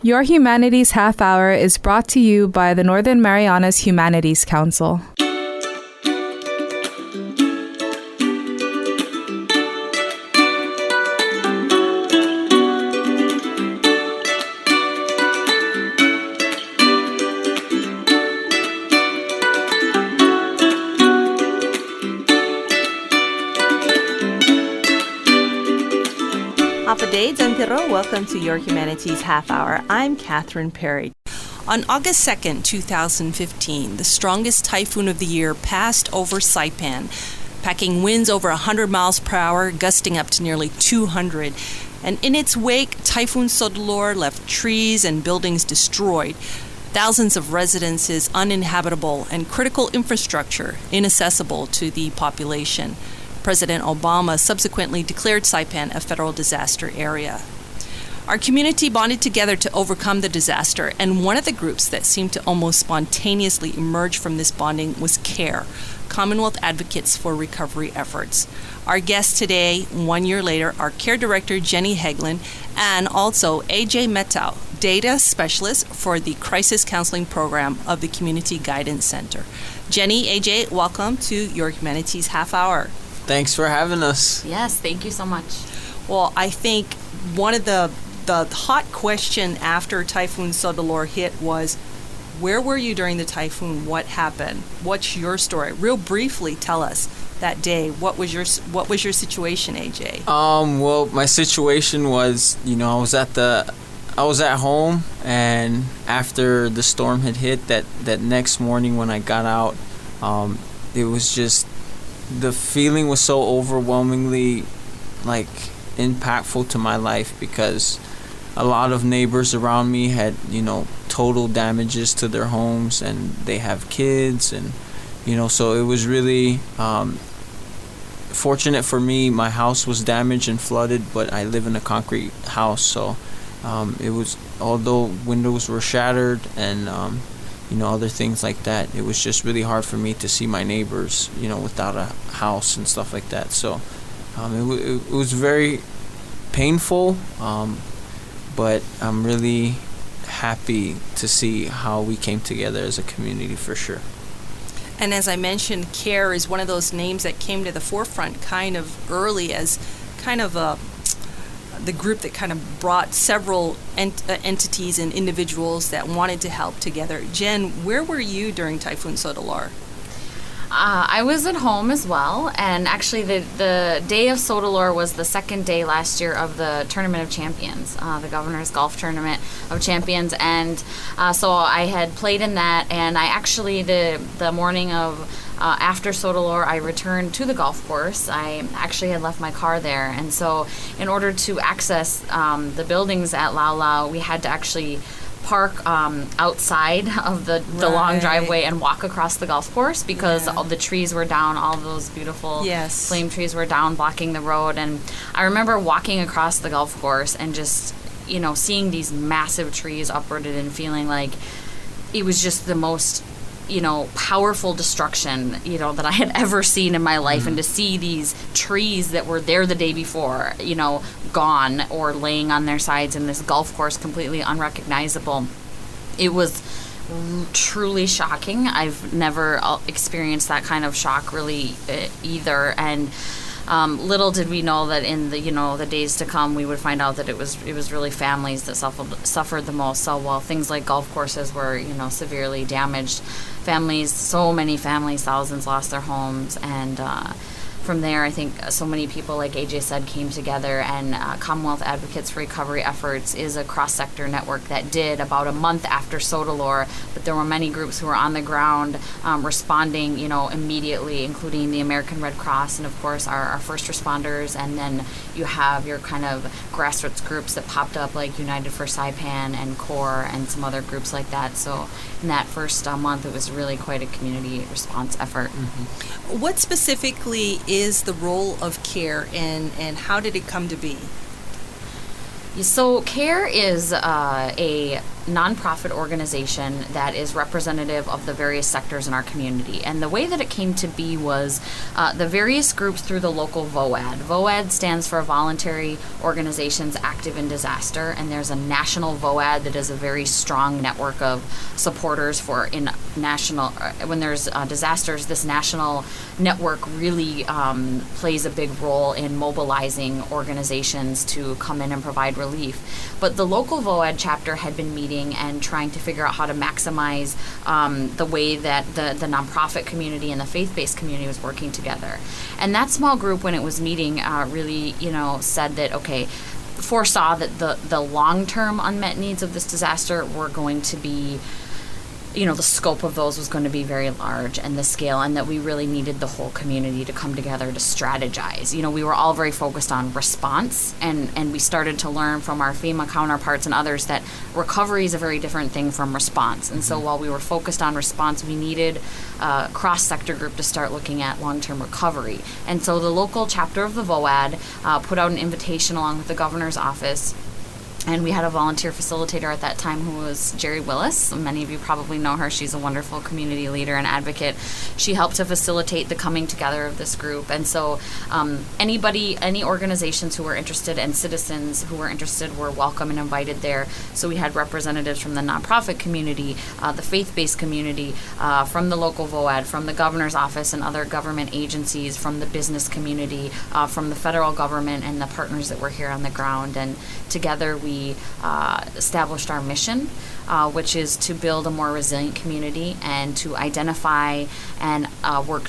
Your Humanities Half Hour is brought to you by the Northern Marianas Humanities Council. Welcome to Your Humanities Half Hour. I'm Catherine Perry. On August 2nd, 2015, the strongest typhoon of the year passed over Saipan, packing winds over 100 miles per hour, gusting up to nearly 200. And in its wake, Typhoon Soudelor left trees and buildings destroyed, thousands of residences uninhabitable, and critical infrastructure inaccessible to the population. President Obama subsequently declared Saipan a federal disaster area. Our community bonded together to overcome the disaster, and one of the groups that seemed to almost spontaneously emerge from this bonding was CARE, Commonwealth Advocates for Recovery Efforts. Our guests today, 1 year later, are CARE Director Jenny Hegland and also AJ Mettao, Data Specialist for the Crisis Counseling Program of the Community Guidance Center. Jenny, AJ, welcome to Your Humanities Half Hour. Thanks for having us. Yes, thank you so much. Well, I think one of the hot question after Typhoon Soudelor hit was, where were you during the typhoon? What happened? What's your story? Real briefly, tell us that day. What was your situation, AJ? Well, my situation was, I was at home, and after the storm had hit, that next morning when I got out, it was just, the feeling was so overwhelmingly impactful to my life, because a lot of neighbors around me had total damages to their homes, and they have kids, and so it was really fortunate for me. My house was damaged and flooded, but I live in a concrete house, so it was, although windows were shattered and other things like that, it was just really hard for me to see my neighbors, without a house and stuff like that. So it was very painful, but I'm really happy to see how we came together as a community, for sure. And as I mentioned, CARE is one of those names that came to the forefront kind of early as kind of the group that kind of brought several entities and individuals that wanted to help together. Jen, where were you during Typhoon Soudelor? I was at home as well, and actually the day of Soudelor was the second day last year of the Tournament of Champions, the Governor's Golf Tournament of Champions, and so I had played in that, and I actually, the morning of after Soudelor, I returned to the golf course. I actually had left my car there, and so in order to access the buildings at Lau Lau, we had to actually park outside of the long driveway and walk across the golf course, because all the trees were down, all those beautiful flame trees were down blocking the road. And I remember walking across the golf course and just seeing these massive trees uprooted and feeling like it was just the most powerful destruction that I had ever seen in my life. And to see these trees that were there the day before gone or laying on their sides in this golf course completely unrecognizable, it was truly shocking. I've never experienced that kind of shock really either. And little did we know that in the days to come we would find out that it was really families that suffered the most. So while things like golf courses were severely damaged, so many families, thousands lost their homes, and from there, I think so many people, like AJ said, came together, and Commonwealth Advocates for Recovery Efforts is a cross-sector network that did about a month after Soudelor, but there were many groups who were on the ground responding, immediately, including the American Red Cross and, of course, our first responders, and then you have your kind of grassroots groups that popped up, like United for Saipan and CORE and some other groups like that. So in that first month, it was really quite a community response effort. Mm-hmm. What specifically is the role of CARE, and how did it come to be? So CARE is a nonprofit organization that is representative of the various sectors in our community. And the way that it came to be was the various groups through the local VOAD. VOAD stands for Voluntary Organizations Active in Disaster, and there's a national VOAD that is a very strong network of supporters for in national, when there's disasters, this national network really plays a big role in mobilizing organizations to come in and provide relief. But the local VOAD chapter had been meeting and trying to figure out how to maximize the way that the nonprofit community and the faith-based community was working together. And that small group, when it was meeting, really, said that, okay, foresaw that the long-term unmet needs of this disaster were going to be, the scope of those was going to be very large, and the scale, and that we really needed the whole community to come together to strategize. We were all very focused on response, and we started to learn from our FEMA counterparts and others that recovery is a very different thing from response. And so while we were focused on response, we needed a cross-sector group to start looking at long-term recovery. And so the local chapter of the VOAD put out an invitation along with the governor's office. And we had a volunteer facilitator at that time who was Jerry Willis. Many of you probably know her. She's a wonderful community leader and advocate. She helped to facilitate the coming together of this group. And so any organizations who were interested and citizens who were interested were welcome and invited there. So we had representatives from the nonprofit community, the faith-based community, from the local VOAD, from the governor's office and other government agencies, from the business community, from the federal government and the partners that were here on the ground. And together we established our mission, which is to build a more resilient community and to identify and work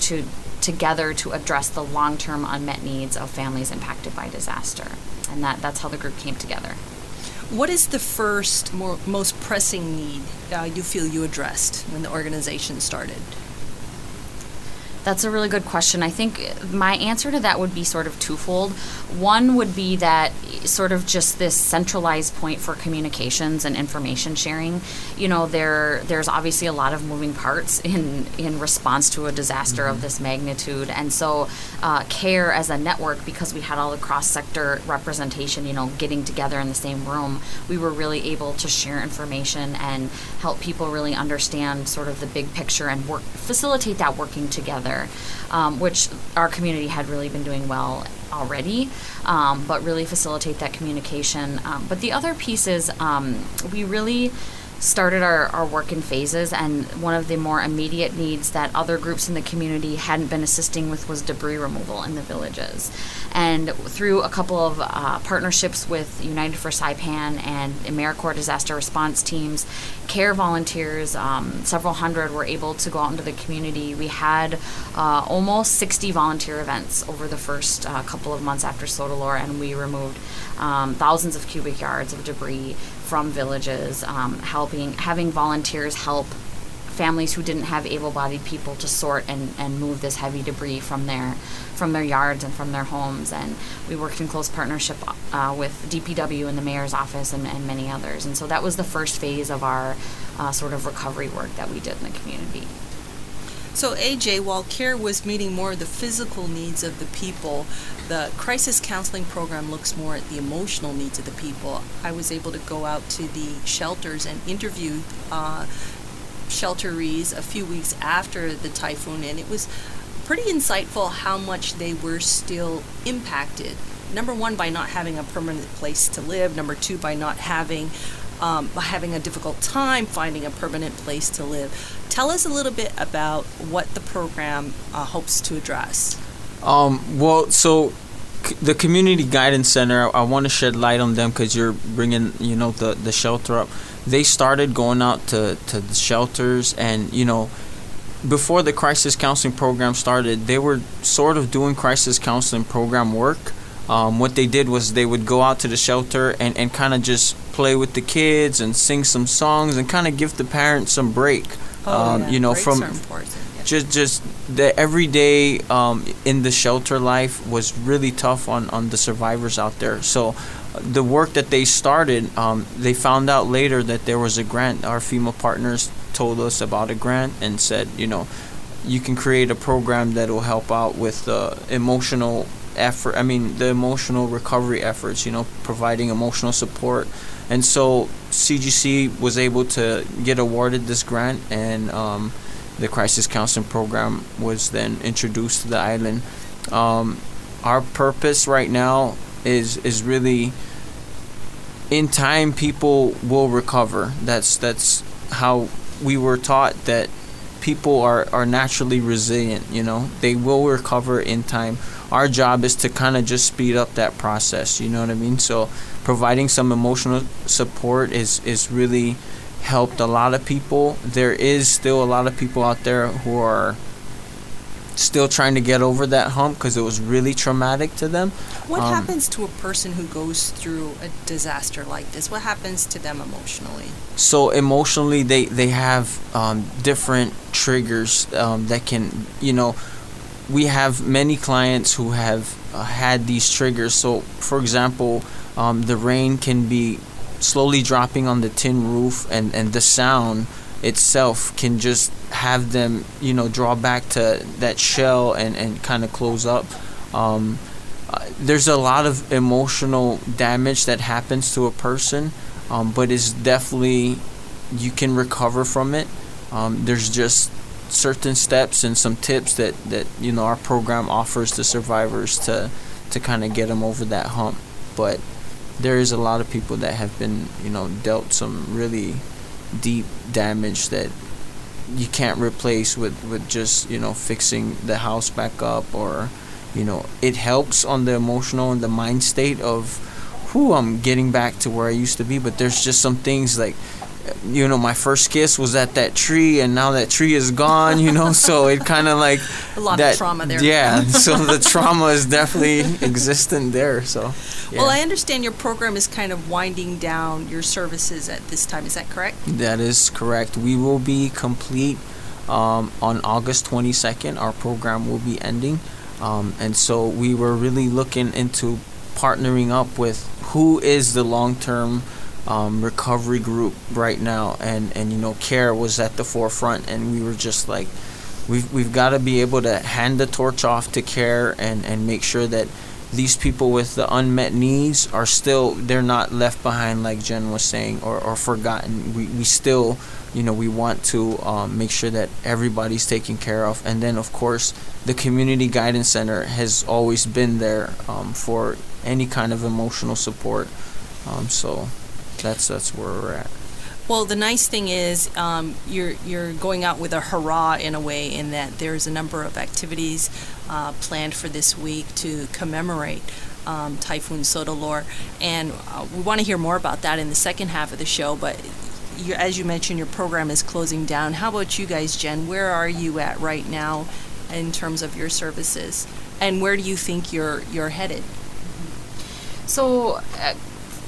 together to address the long-term unmet needs of families impacted by disaster. And that's how the group came together. What is the first, most pressing need you feel you addressed when the organization started? That's a really good question. I think my answer to that would be sort of twofold. One would be that sort of just this centralized point for communications and information sharing. There's obviously a lot of moving parts in response to a disaster of this magnitude. And so CARE as a network, because we had all the cross-sector representation, getting together in the same room, we were really able to share information and help people really understand sort of the big picture and facilitate that working together. Which our community had really been doing well already, but really facilitate that communication. But the other piece is we really started our work in phases, and one of the more immediate needs that other groups in the community hadn't been assisting with was debris removal in the villages. And through a couple of partnerships with United for Saipan and AmeriCorps disaster response teams, CARE volunteers, several hundred, were able to go out into the community. We had almost 60 volunteer events over the first couple of months after Soudelor, and we removed thousands of cubic yards of debris from villages, having volunteers help families who didn't have able-bodied people to sort and move this heavy debris from their yards and from their homes. And we worked in close partnership with DPW and the mayor's office and many others. And so that was the first phase of our sort of recovery work that we did in the community. So AJ, while CARE was meeting more of the physical needs of the people, the crisis counseling program looks more at the emotional needs of the people. I was able to go out to the shelters and interview shelterees a few weeks after the typhoon, and it was pretty insightful how much they were still impacted. Number one, by not having a permanent place to live. Number two, by not having a difficult time finding a permanent place to live. Tell us a little bit about what the program hopes to address. The Community Guidance Center, I want to shed light on them because you're bringing, the shelter up. They started going out to the shelters, and, before the crisis counseling program started, they were sort of doing crisis counseling program work. What they did was they would go out to the shelter and kind of just play with the kids and sing some songs and kind of give the parents some break. Breaks from are important. just the everyday in the shelter life was really tough on the survivors out there. So the work that they started, they found out later that there was a grant. Our FEMA partners told us about a grant and said, you can create a program that will help out with emotional the emotional recovery efforts, providing emotional support. And so CGC was able to get awarded this grant, and the crisis counseling program was then introduced to the island. Our purpose right now is really, in time, people will recover. That's how we were taught, that people are naturally resilient. They will recover in time. Our job is to kind of just speed up that process. You know what I mean? So providing some emotional support is really helped a lot of people. There is still a lot of people out there who are still trying to get over that hump because it was really traumatic to them. What happens to a person who goes through a disaster like this? What happens to them emotionally? So emotionally, they have different triggers that can, we have many clients who have had these triggers. So, for example, the rain can be slowly dropping on the tin roof, and the sound itself can just have them, draw back to that shell and kind of close up. There's a lot of emotional damage that happens to a person, but it's definitely, you can recover from it. There's just certain steps and some tips that our program offers to survivors to kind of get them over that hump. But there is a lot of people that have been dealt some really deep damage that you can't replace with just fixing the house back up, or it helps on the emotional and the mind state of I'm getting back to where I used to be. But there's just some things like, my first kiss was at that tree, and now that tree is gone, so it kind of like a lot of trauma there. Yeah, so the trauma is definitely existent there. So yeah. Well, I understand your program is kind of winding down your services at this time. Is that correct? That is correct. We will be complete on August 22nd. Our program will be ending, and so we were really looking into partnering up with who is the long-term recovery group right now, and CARE was at the forefront, and we were just like, we've got to be able to hand the torch off to CARE and make sure that these people with the unmet needs are still, they're not left behind, like Jen was saying, or forgotten. We still, we want to make sure that everybody's taken care of. And then, of course, the Community Guidance Center has always been there for any kind of emotional support. So that's where we're at. Well, the nice thing is you're going out with a hurrah in a way, in that there's a number of activities planned for this week to commemorate Typhoon Soudelor, and we want to hear more about that in the second half of the show. But as you mentioned, your program is closing down. How about you guys, Jen? Where are you at right now in terms of your services, and where do you think you're headed? So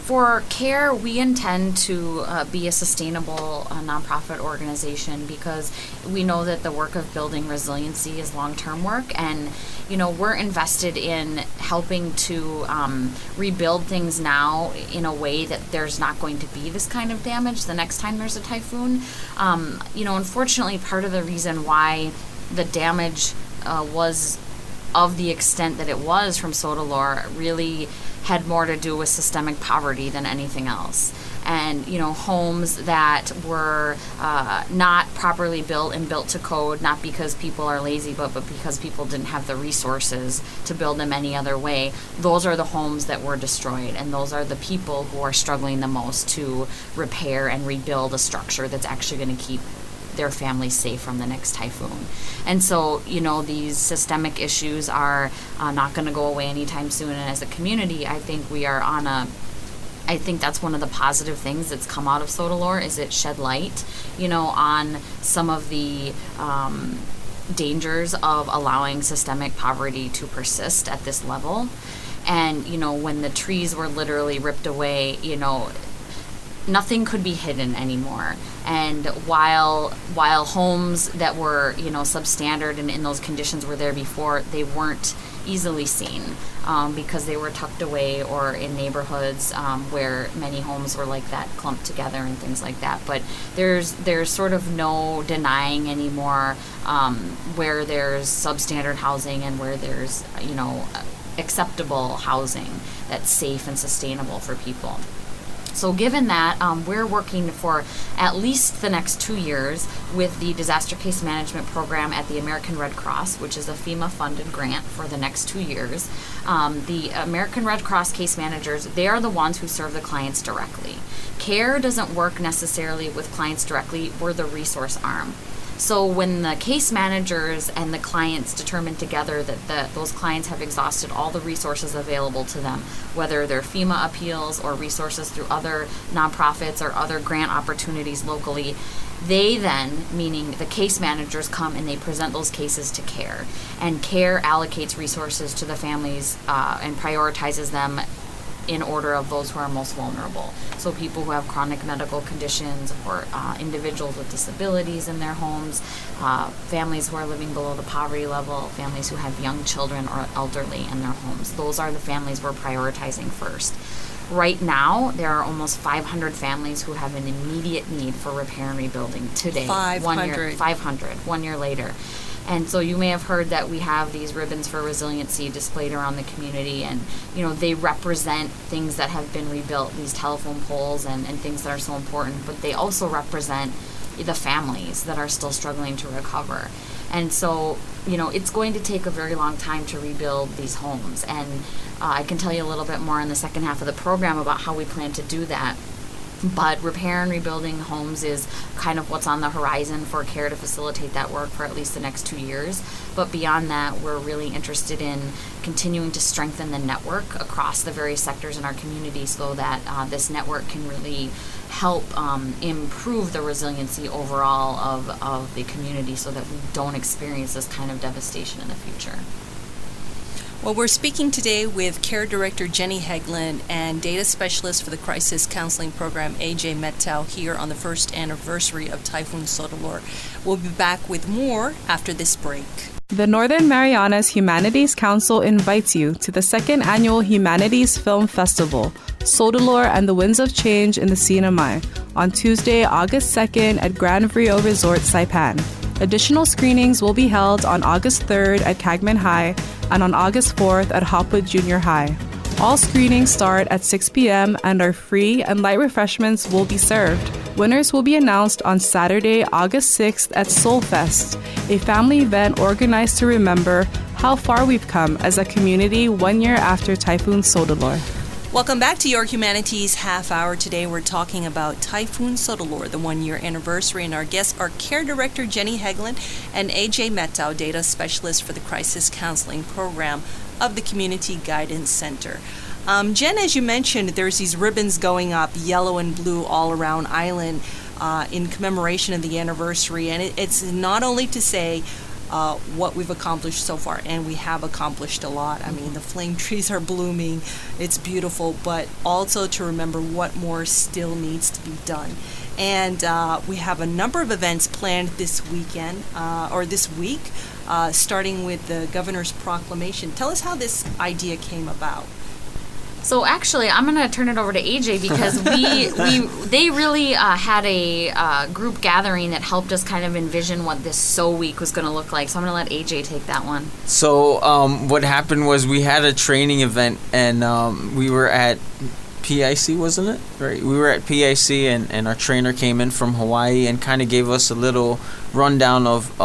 for CARE, we intend to be a sustainable nonprofit organization, because we know that the work of building resiliency is long-term work, and we're invested in helping to rebuild things now in a way that there's not going to be this kind of damage the next time there's a typhoon. Unfortunately, part of the reason why the damage was of the extent that it was from Soudelor really had more to do with systemic poverty than anything else. And, homes that were not properly built and built to code, not because people are lazy, but because people didn't have the resources to build them any other way. Those are the homes that were destroyed, and those are the people who are struggling the most to repair and rebuild a structure that's actually going to keep their families safe from the next typhoon. And so, these systemic issues are not going to go away anytime soon. And as a community, I think we are I think that's one of the positive things that's come out of Soudelor, is it shed light, on some of the dangers of allowing systemic poverty to persist at this level. And, when the trees were literally ripped away, nothing could be hidden anymore. And while homes that were, substandard and in those conditions were there before, they weren't easily seen because they were tucked away or in neighborhoods where many homes were like that, clumped together and things like that. But there's sort of no denying anymore where there's substandard housing and where there's, acceptable housing that's safe and sustainable for people. So given that, we're working for at least the next 2 years with the Disaster Case Management Program at the American Red Cross, which is a FEMA-funded grant for the next 2 years. The American Red Cross case managers, they are the ones who serve the clients directly. CARE doesn't work necessarily with clients directly. We're the resource arm. So when the case managers and the clients determine together that those clients have exhausted all the resources available to them, whether they're FEMA appeals or resources through other nonprofits or other grant opportunities locally, they then, meaning the case managers, come and they present those cases to CARE. And CARE allocates resources to the families and prioritizes them in order of those who are most vulnerable. So people who have chronic medical conditions, or individuals with disabilities in their homes, families who are living below the poverty level, families who have young children or elderly in their homes. Those are the families we're prioritizing first. Right now, there are almost 500 families who have an immediate need for repair and rebuilding today. 500. 1 year later. And so you may have heard that we have these ribbons for resiliency displayed around the community, and they represent things that have been rebuilt, these telephone poles and things that are so important, but they also represent the families that are still struggling to recover. And so, it's going to take a very long time to rebuild these homes, and I can tell you a little bit more in the second half of the program about how we plan to do that. But repair and rebuilding homes is kind of what's on the horizon for CARE to facilitate that work for at least the next 2 years. But beyond that, we're really interested in continuing to strengthen the network across the various sectors in our community so that this network can really help improve the resiliency overall of the community so that we don't experience this kind of devastation in the future. Well, we're speaking today with CARE Director Jenny Hegland and Data Specialist for the Crisis Counseling Program, AJ Mettao, here on the first anniversary of Typhoon Soudelor. We'll be back with more after this break. The Northern Marianas Humanities Council invites you to the second annual Humanities Film Festival, Soudelor and the Winds of Change in the Sinamai, on Tuesday, August 2nd at Grand Rio Resort, Saipan. Additional screenings will be held on August 3rd at Cagman High and on August 4th at Hopwood Junior High. All screenings start at 6 p.m. and are free, and light refreshments will be served. Winners will be announced on Saturday, August 6th at Soul Fest, a family event organized to remember how far we've come as a community 1 year after Typhoon Soudelor. Welcome back to Your Humanities Half Hour. Today we're talking about Typhoon Soudelor, the 1 year anniversary, and our guests are CARE Director Jenny Hegland and AJ Mettao, Data Specialist for the Crisis Counseling Program of the Community Guidance Center. Jen, as you mentioned, there's these ribbons going up, yellow and blue, all around Island in commemoration of the anniversary, and it's not only to say what we've accomplished so far, and we have accomplished a lot. I mean, the flame trees are blooming, it's beautiful, but also to remember what more still needs to be done. And we have a number of events planned this weekend, or this week, starting with the governor's proclamation. Tell us how this idea came about. So actually, I'm going to turn it over to AJ because they really had a group gathering that helped us kind of envision what this So Week was going to look like. So I'm going to let AJ take that one. So what happened was we had a training event, and we were at PIC, wasn't it? Right. We were at PIC, and our trainer came in from Hawaii and kind of gave us a little rundown of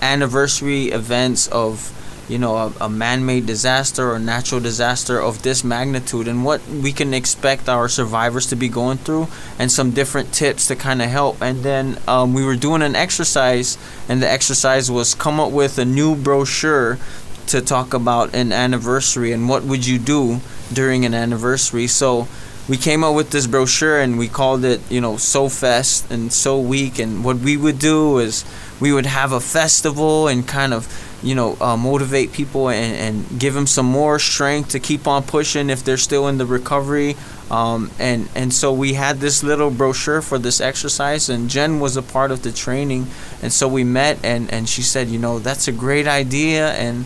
anniversary events of a man-made disaster or natural disaster of this magnitude and what we can expect our survivors to be going through, and some different tips to kind of help. And then we were doing an exercise, and the exercise was come up with a new brochure to talk about an anniversary and what would you do during an anniversary. So we came up with this brochure, and we called it, So Fest and So Week. And what we would do is we would have a festival and kind of motivate people and give them some more strength to keep on pushing if they're still in the recovery. And so we had this little brochure for this exercise, and Jen was a part of the training. And so we met, and she said, that's a great idea. And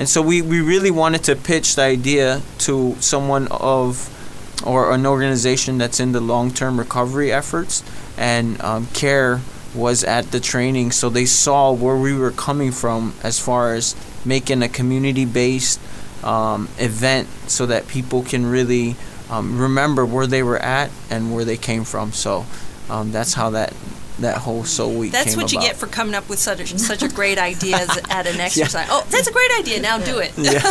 so we really wanted to pitch the idea to someone or an organization that's in the long-term recovery efforts. And CARE was at the training, so they saw where we were coming from as far as making a community-based event so that people can really remember where they were at and where they came from. So that's how that whole Soul Week That's came what you about. get for coming up with such a great idea at an exercise. Oh, that's a great idea. Now do it. Yeah.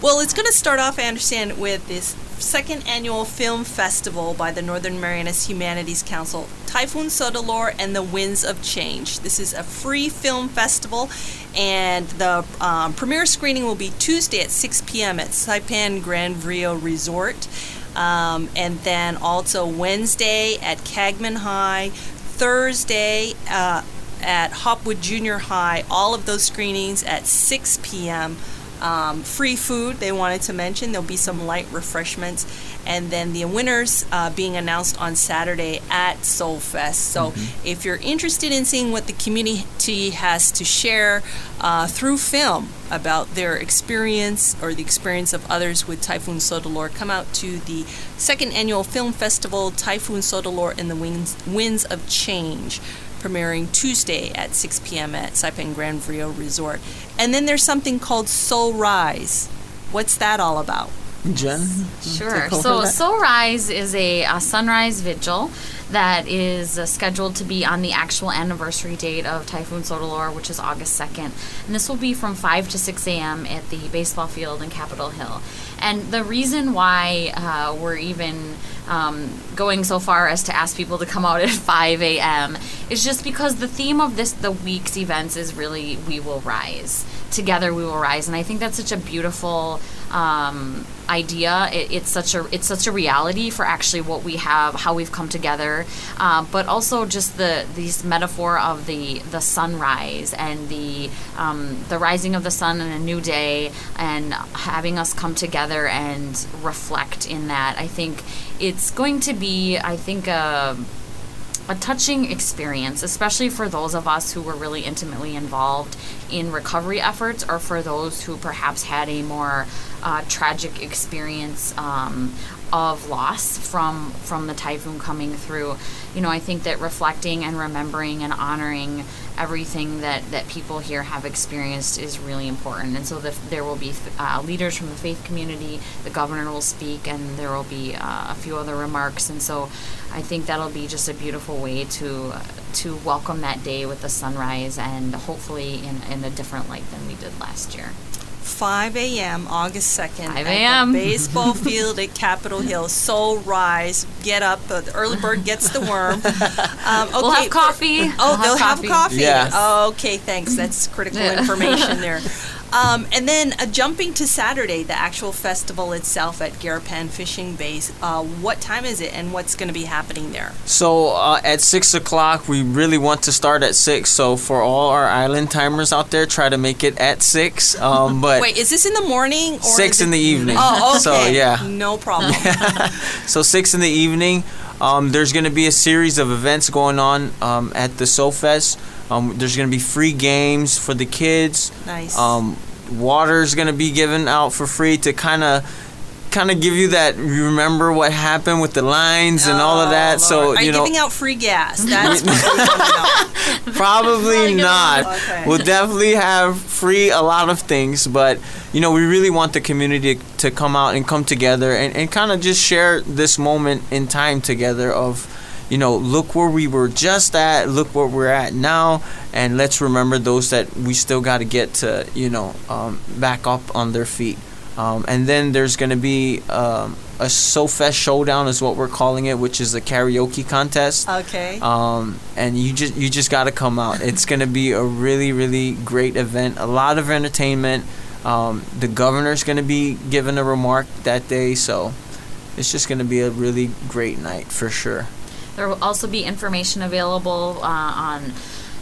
Well, it's going to start off, I understand, with this second annual film festival by the Northern Marianas Humanities Council, Typhoon Soudelor and the Winds of Change. This is a free film festival, and the premiere screening will be Tuesday at 6 p.m. at Saipan Grand Rio Resort, and then also Wednesday at Cagman High, Thursday at Hopwood Junior High. All of those screenings at 6 p.m. Free food, they wanted to mention. There'll be some light refreshments. And then the winners being announced on Saturday at Soul Fest. So if you're interested in seeing what the community has to share through film about their experience or the experience of others with Typhoon Soudelor, come out to the second annual film festival, Typhoon Soudelor and the Winds of Change, premiering Tuesday at 6 p.m. at Saipan Grand Rio Resort. And then there's something called Soul Rise. What's that all about? Jen? Sure. So Soul Rise is a sunrise vigil that is scheduled to be on the actual anniversary date of Typhoon Soudelor, which is August 2nd. And this will be from 5 to 6 a.m. at the baseball field in Capitol Hill. And the reason why we're even going so far as to ask people to come out at 5 a.m. is just because the theme of the week's events is really We Will Rise. Together we will rise. And I think that's such a beautiful idea. It's such a reality for actually what we have, how we've come together, but also just these metaphor of the sunrise and the rising of the sun and a new day, and having us come together and reflect in that. I think it's going to be, a touching experience, especially for those of us who were really intimately involved in recovery efforts, or for those who perhaps had a more tragic experience of loss from the typhoon coming through. I think that reflecting and remembering and honoring everything that people here have experienced is really important. And so there will be leaders from the faith community, the governor will speak, and there will be a few other remarks. And so I think that'll be just a beautiful way to welcome that day with the sunrise, and hopefully in a different light than we did last year. 5 a.m. August 2nd 5 at a.m. the baseball field at Capitol Hill. Soul Rise. Get up. The early bird gets the worm. Okay, we'll have coffee. They'll have coffee. Yeah. Okay, thanks. That's critical information there. And then jumping to Saturday, the actual festival itself at Garapan Fishing Base. What time is it, and what's going to be happening there? So at 6 o'clock, we really want to start at 6. So for all our island timers out there, try to make it at 6. But wait, is this in the morning? Or 6 in the evening. Oh, okay. So, yeah. No problem. So 6 in the evening. There's going to be a series of events going on at the Soul Fest. There's going to be free games for the kids. Nice. Water's going to be given out for free to kind of give you that, you remember what happened with the lines and all of that. Lord. So Are you giving out free gas? That's what we want to know. Probably not. Okay. We'll definitely have free a lot of things, but we really want the community to come out and come together and kind of just share this moment in time together of, look where we were just at, look where we're at now, and let's remember those that we still got to get to, back up on their feet. And then there's going to be a Soul Fest Showdown is what we're calling it, which is a karaoke contest. Okay. And you just got to come out. It's going to be a really, really great event, a lot of entertainment. The governor's going to be giving a remark that day, so it's just going to be a really great night for sure. There will also be information available on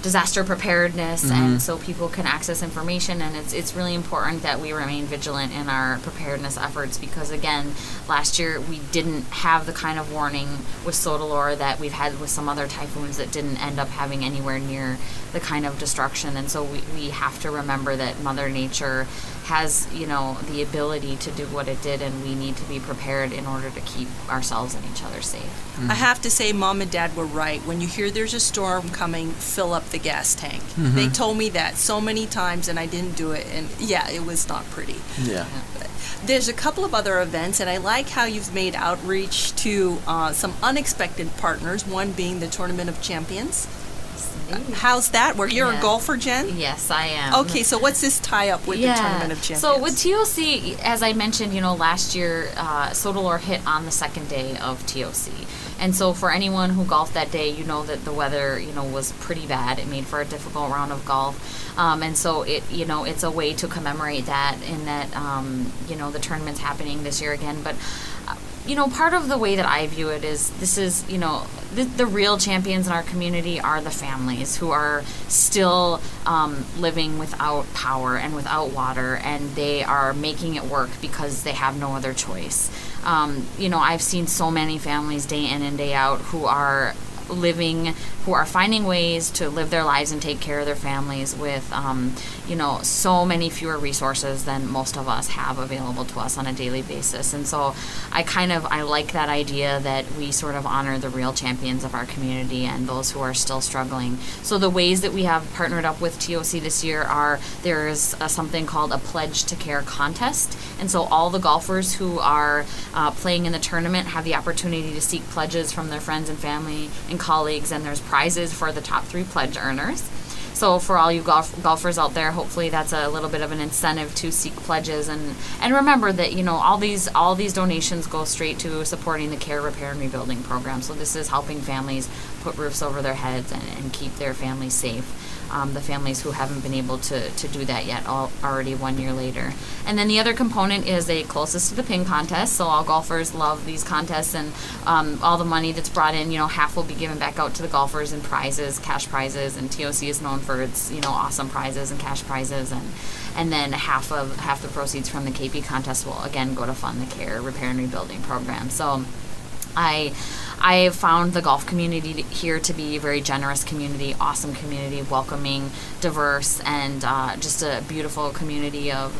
disaster preparedness, and so people can access information, and it's really important that we remain vigilant in our preparedness efforts, because again, last year we didn't have the kind of warning with Soudelor that we've had with some other typhoons that didn't end up having anywhere near the kind of destruction. And so we have to remember that Mother Nature has the ability to do what it did, and we need to be prepared in order to keep ourselves and each other safe. I have to say, Mom and Dad were right. When you hear there's a storm coming, fill up the gas tank. They told me that so many times, and I didn't do it. And yeah, it was not pretty. Yeah. There's a couple of other events, and I like how you've made outreach to some unexpected partners, one being the Tournament of Champions. How's that? Where you're a golfer, Jen? Yes, I am. Okay, so what's this tie-up with the Tournament of Champions? So with TOC, as I mentioned, last year, Soudelor hit on the second day of TOC. And so for anyone who golfed that day, you know that the weather, was pretty bad. It made for a difficult round of golf. And so it's a way to commemorate that in that, the tournament's happening this year again. But part of the way that I view it is this is, the real champions in our community are the families who are still living without power and without water, and they are making it work because they have no other choice. I've seen so many families day in and day out who are finding ways to live their lives and take care of their families with, so many fewer resources than most of us have available to us on a daily basis. And so I like that idea that we sort of honor the real champions of our community and those who are still struggling. So the ways that we have partnered up with TOC this year there's something called a Pledge to Care contest. And so all the golfers who are playing in the tournament have the opportunity to seek pledges from their friends and family and colleagues, and there's prizes for the top 3 pledge earners. So for all you golfers out there, hopefully that's a little bit of an incentive to seek pledges, and remember that all these donations go straight to supporting the care, repair, and rebuilding program. So this is helping families put roofs over their heads and keep their families safe. The families who haven't been able to do that yet, already 1 year later. And then the other component is a Closest to the Pin contest. So all golfers love these contests, and all the money that's brought in, half will be given back out to the golfers in prizes, cash prizes, and TOC is known for its, awesome prizes and cash prizes, and then half the proceeds from the KP contest will again go to fund the care, repair, and rebuilding program. So I have found the golf community here to be a very generous community, awesome community, welcoming, diverse, and just a beautiful community of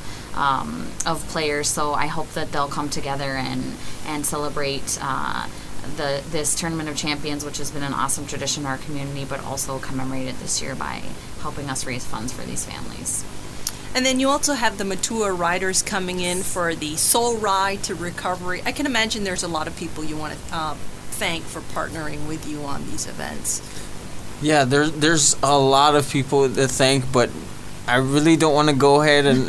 players. So I hope that they'll come together and celebrate this Tournament of Champions, which has been an awesome tradition in our community, but also commemorate it this year by helping us raise funds for these families. And then you also have the Mettao riders coming in for the Soul Ride to Recovery. I can imagine there's a lot of people you want to thank for partnering with you on these events. Yeah, there's a lot of people to thank, but I really don't want to go ahead and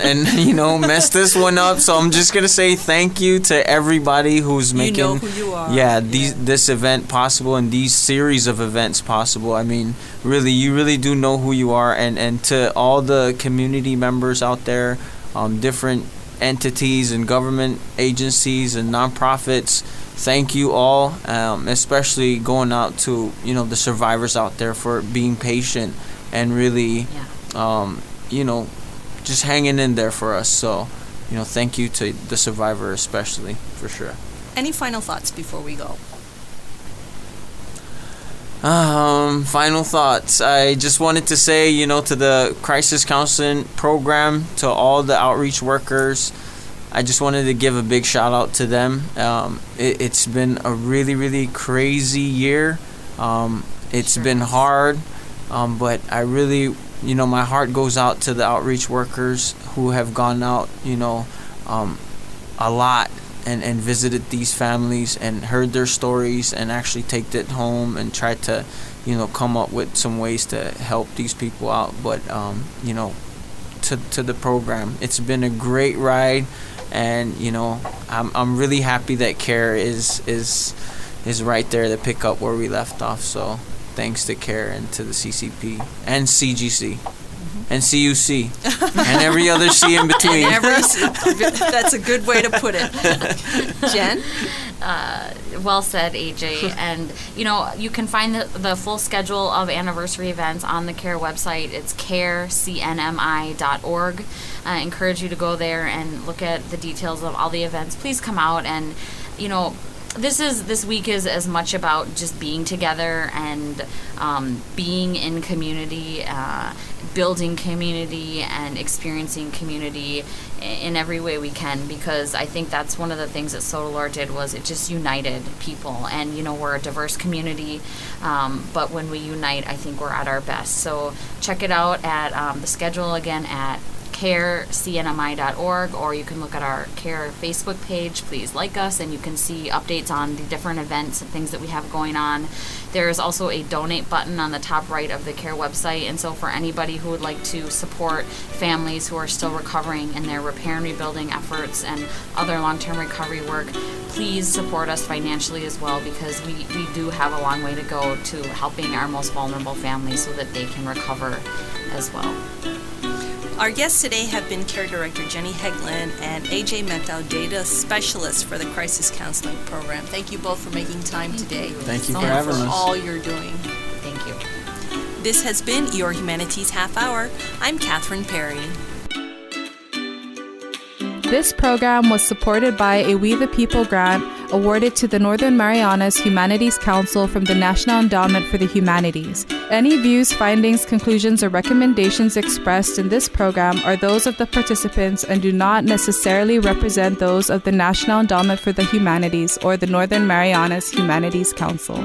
mess this one up. So I'm just gonna say thank you to everybody who's making who you are. This event possible and these series of events possible. I mean, really, you really do know who you are, and to all the community members out there, different entities and government agencies and nonprofits. Thank you all, especially going out to the survivors out there for being patient and really. Just hanging in there for us. So, thank you to the survivor especially, for sure. Any final thoughts before we go? Final thoughts. I just wanted to say, to the crisis counseling program, to all the outreach workers, I just wanted to give a big shout out to them. It's been a really, really crazy year. It's been hard, but I really... my heart goes out to the outreach workers who have gone out, a lot and visited these families and heard their stories and actually take it home and tried to, come up with some ways to help these people out. But, to the program, it's been a great ride, and, I'm really happy that CARE is right there to pick up where we left off. So thanks to CARE and to the CCP and CGC and CUC and every other C in between. That's a good way to put it. Jen? Well said, AJ. And, you can find the full schedule of anniversary events on the CARE website. It's carecnmi.org. I encourage you to go there and look at the details of all the events. Please come out and, this week is as much about just being together and being in community, building community and experiencing community in every way we can, because I think that's one of the things that Soudelor did was it just united people. And we're a diverse community, but when we unite, I think we're at our best. So check it out at the schedule again at carecnmi.org, or you can look at our CARE Facebook page. Please like us, and you can see updates on the different events and things that we have going on. There's also a donate button on the top right of the CARE website, and so for anybody who would like to support families who are still recovering in their repair and rebuilding efforts and other long-term recovery work, please support us financially as well, because we do have a long way to go to helping our most vulnerable families so that they can recover as well. Our guests today have been Care Director Jenny Hegland and AJ Mettao, Data Specialist for the Crisis Counseling Program. Thank you both for making time today. Thank you and for having for us. all you're doing. Thank you. This has been Your Humanities Half Hour. I'm Catherine Perry. This program was supported by a We the People grant awarded to the Northern Marianas Humanities Council from the National Endowment for the Humanities. Any views, findings, conclusions, or recommendations expressed in this program are those of the participants and do not necessarily represent those of the National Endowment for the Humanities or the Northern Marianas Humanities Council.